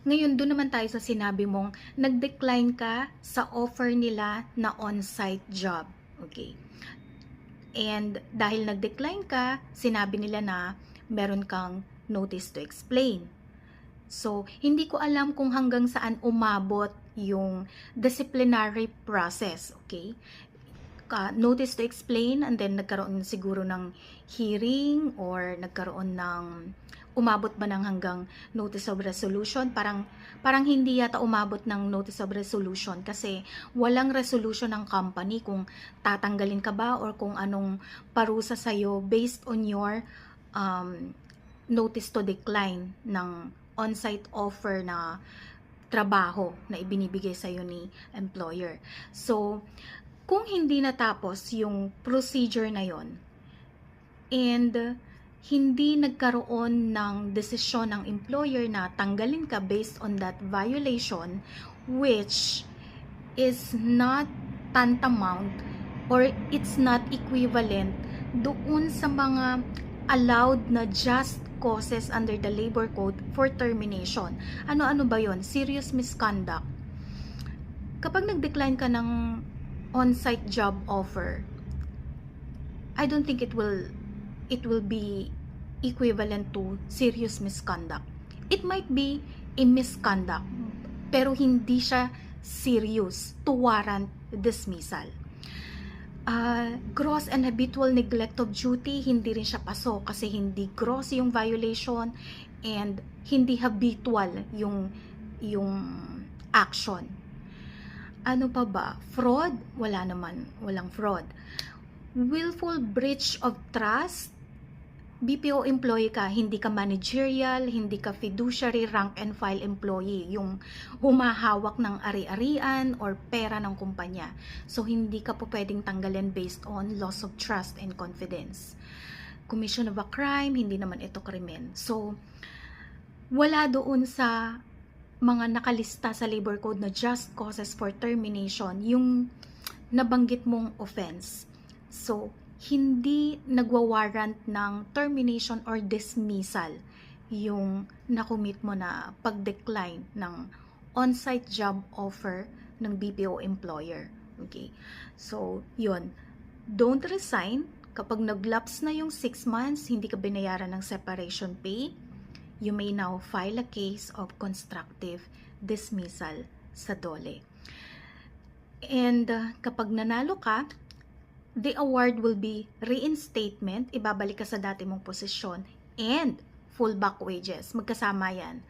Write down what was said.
Ngayon, doon naman tayo sa sinabi mong nag-decline ka sa offer nila na on-site job. Okay. And dahil nag-decline ka, sinabi nila na meron kang notice to explain. So, hindi ko alam kung hanggang saan umabot yung disciplinary process. Okay. Notice to explain, and then nagkaroon siguro ng hearing or nagkaroon ng umabot ba ng hanggang notice of resolution. Parang hindi yata umabot ng notice of resolution kasi walang resolution ng company kung tatanggalin ka ba or kung anong parusa sa'yo based on your notice to decline ng on-site offer na trabaho na ibinibigay sa'yo ni employer. So, kung hindi natapos yung procedure na yon and hindi nagkaroon ng desisyon ng employer na tanggalin ka based on that violation, which is not tantamount or it's not equivalent doon sa mga allowed na just causes under the labor code for termination. Ano-ano ba yon? Serious misconduct. Kapag nag-decline ka ng on-site job offer, I don't think it will be equivalent to serious misconduct. It might be a misconduct, pero hindi siya serious to warrant dismissal. Gross and habitual neglect of duty, hindi rin siya pasok kasi hindi gross yung violation and hindi habitual yung action. Ano pa ba? Fraud? Wala naman. Walang fraud. Willful breach of trust? BPO employee ka, hindi ka managerial, hindi ka fiduciary rank and file employee, yung humahawak ng ari-arian or pera ng kumpanya. So, hindi ka po pwedeng tanggalin based on loss of trust and confidence. Commission of a crime, hindi naman ito krimen. So, wala doon sa mga nakalista sa labor code na just causes for termination yung nabanggit mong offense. So, hindi nagwa-warrant ng termination or dismissal yung nakumit mo na pag-decline ng on-site job offer ng BPO employer. Okay? So, yun. Don't resign. Kapag nag-lapse na yung 6 months, hindi ka binayaran ng separation pay, you may now file a case of constructive dismissal sa DOLE. And kapag nanalo ka, the award will be reinstatement, ibabalik ka sa dati mong posisyon, and full back wages. Magkasama yan.